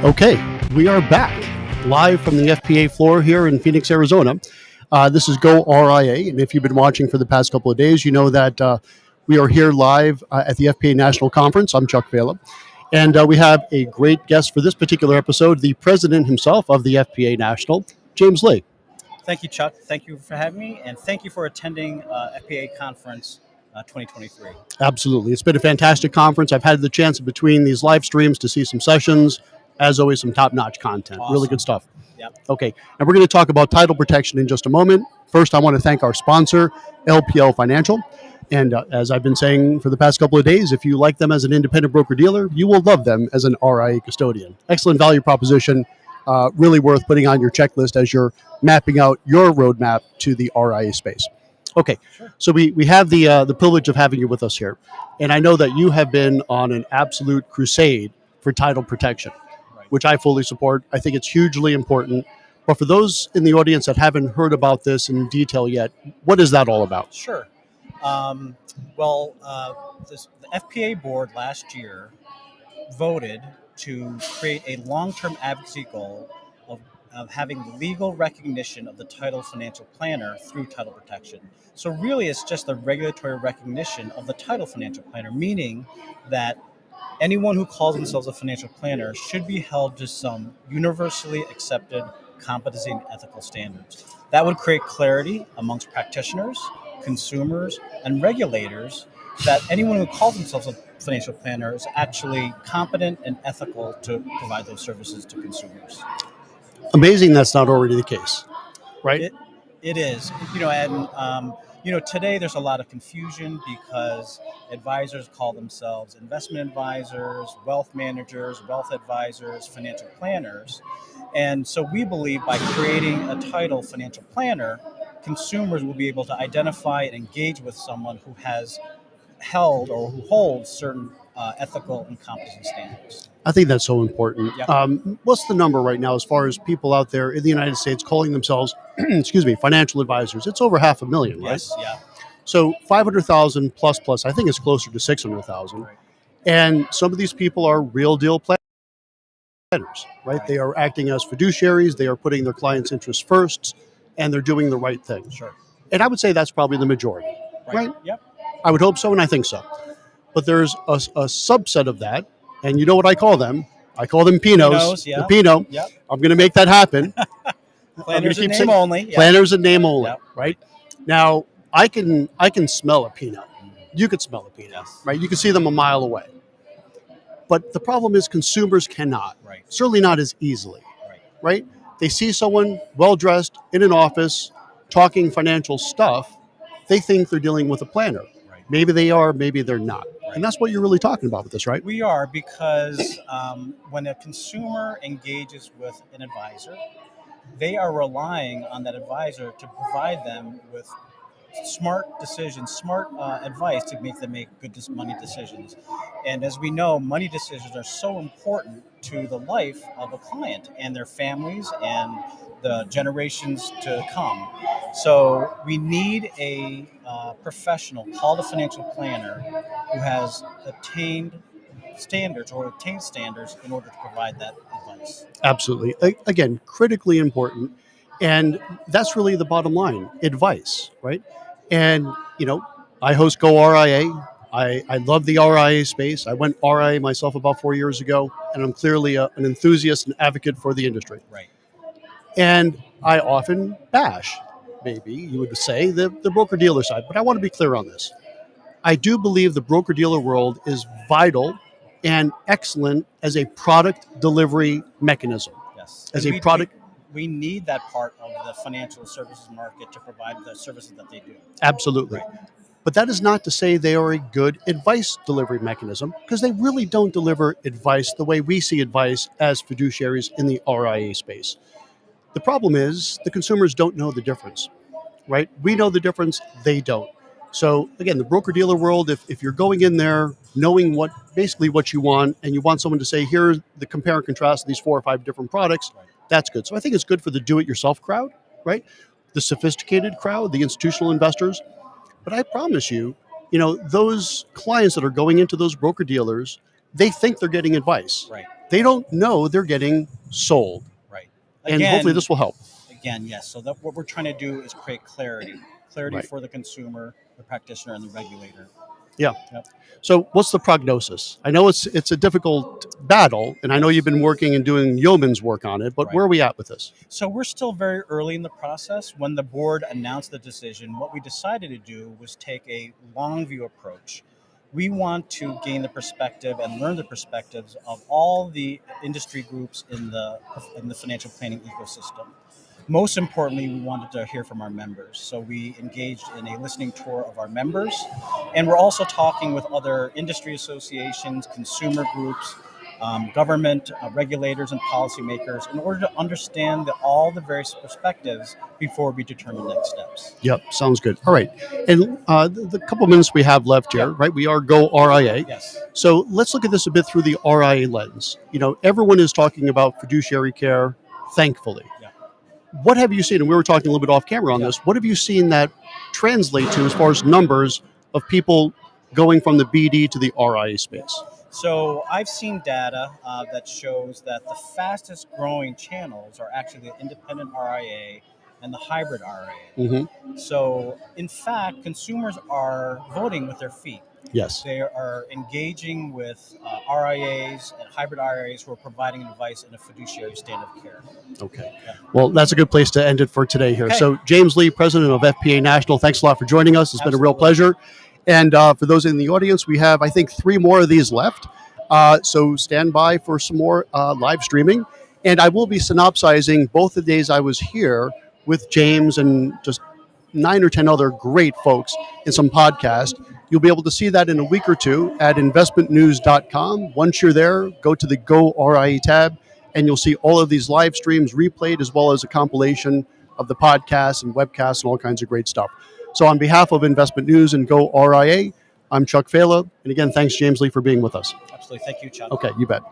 Okay, we are back live from the FPA floor here in Phoenix, Arizona. This is goRIA, and if you've been watching for the past couple of days, you know that we are here live at the FPA National Conference. I'm Chuck Vela, and we have a great guest for this particular episode, the president himself of the FPA National, James Lee. Thank you, Chuck. Thank you for having me, and thank you for attending FPA Conference 2023. Absolutely. It's been a fantastic conference. I've had the chance between these live streams to see some sessions. As always, some top-notch content. Awesome. Really good stuff. Yep. Okay, and we're going to talk about title protection in just a moment. First, I want to thank our sponsor, LPL Financial. And as I've been saying for the past couple of days, if you like them as an independent broker-dealer, you will love them as an RIA custodian. Excellent value proposition, really worth putting on your checklist as you're mapping out your roadmap to the RIA space. Okay, Sure. So we have the privilege of having you with us here. And I know that you have been on an absolute crusade for title protection, which I fully support. I think it's hugely important. But for those in the audience that haven't heard about this in detail yet, what is that all about? Sure. The FPA board last year voted to create a long-term advocacy goal of having legal recognition of the title financial planner through title protection. So really, it's just the regulatory recognition of the title financial planner, meaning that anyone who calls themselves a financial planner should be held to some universally accepted competency and ethical standards. That would create clarity amongst practitioners, consumers, and regulators that anyone who calls themselves a financial planner is actually competent and ethical to provide those services to consumers. Amazing that's not already the case, right? It is, today there's a lot of confusion because advisors call themselves investment advisors, wealth managers, wealth advisors, financial planners. And so we believe by creating a title financial planner, consumers will be able to identify and engage with someone who has held or who holds certain ethical and competency standards. I think that's so important. Yep. What's the number right now as far as people out there in the United States calling themselves, financial advisors? It's over 500,000, right? Yes, yeah. So 500,000 plus, I think it's closer to 600,000. Right. And some of these people are real deal planners, right? They are acting as fiduciaries. They are putting their clients' interests first, and they're doing the right thing. Sure. And I would say that's probably the majority, right? Yep. I would hope so, and I think so. But there's a subset of that, and you know what I call them? I call them Pinots. Yeah. The Pinot. Yep. I'm going to make that happen. Planners in name only. Yep. Planners in name only, Yep. right? Now, I can smell a Pinot. You could smell a Pinot, Yes. right? You can see them a mile away. But the problem is consumers cannot. Right. Certainly not as easily, Right. right? They see someone well-dressed in an office talking financial stuff. They think they're dealing with a planner. Right. Maybe they are, maybe they're not. Right. And that's what you're really talking about with this, right? We are, because when a consumer engages with an advisor, they are relying on that advisor to provide them with smart decisions, smart advice to make them make good money decisions. And as we know, money decisions are so important to the life of a client and their families and the generations to come. So we need a professional called a financial planner who has attained standards in order to provide that advice. Absolutely. Again, critically important. And that's really the bottom line, advice, right? And, I host goRIA. I love the RIA space. I went RIA myself about 4 years ago, and I'm clearly an enthusiast and advocate for the industry. Right. And I often bash, maybe you would say, the broker-dealer side. But I want to be clear on this. I do believe the broker-dealer world is vital and excellent as a product delivery mechanism. Yes. As And a product. we need that part of the financial services market to provide the services that they do. Absolutely. Right. But that is not to say they are a good advice delivery mechanism, because they really don't deliver advice the way we see advice as fiduciaries in the RIA space. The problem is the consumers don't know the difference, right? We know the difference, they don't. So again, the broker-dealer world, if you're going in there knowing what you want, and you want someone to say, here's the compare and contrast of these 4 or 5 different products, that's good. So I think it's good for the do-it-yourself crowd, right? The sophisticated crowd, the institutional investors. But I promise you, those clients that are going into those broker-dealers, they think they're getting advice. Right. they don't know they're getting sold. Right. And hopefully Again, this will help. yes. So that what we're trying to do is create clarity Right. for the consumer, the practitioner, and the regulator. Yeah. Yep. So what's the prognosis? I know it's a difficult battle, and I know Yes. you've been working and doing yeoman's work on it, but Right. where are we at with this? So we're still very early in the process. When the board announced the decision, what we decided to do was take a long view approach. We want to gain the perspective and learn the perspectives of all the industry groups in the financial planning ecosystem. Most importantly, we wanted to hear from our members. So we engaged in a listening tour of our members, and we're also talking with other industry associations, consumer groups, government regulators, and policymakers in order to understand all the various perspectives before we determine next steps. Yep, sounds good. All right, and the couple minutes we have left here, Yep. right? We are goRIA. Yes. So let's look at this a bit through the RIA lens. You know, everyone is talking about fiduciary care, thankfully. Yeah. What have you seen? And we were talking a little bit off camera on Yeah. this. What have you seen that translate to as far as numbers of people going from the BD to the RIA space? So I've seen data that shows that the fastest growing channels are actually the independent RIA and the hybrid RIA. Mm-hmm. So in fact, consumers are voting with their feet. Yes. They are engaging with RIAs and hybrid RIAs who are providing advice in a fiduciary standard of care. Okay. Yeah. Well, that's a good place to end it for today here. Okay. So James Lee, president of FPA National, thanks a lot for joining us. It's been a real Absolutely. pleasure. And for those in the audience, we have, I think, 3 more of these left. So stand by for some more live streaming. And I will be synopsizing both the days I was here with James and just 9 or 10 other great folks in some podcast. You'll be able to see that in a week or two at investmentnews.com. Once you're there, go to the goRIA tab, and you'll see all of these live streams replayed, as well as a compilation of the podcasts and webcasts and all kinds of great stuff. So on behalf of Investment News and goRIA, I'm Chuck Fala. And again, thanks, James Lee, for being with us. Absolutely. Thank you, Chuck. Okay, you bet.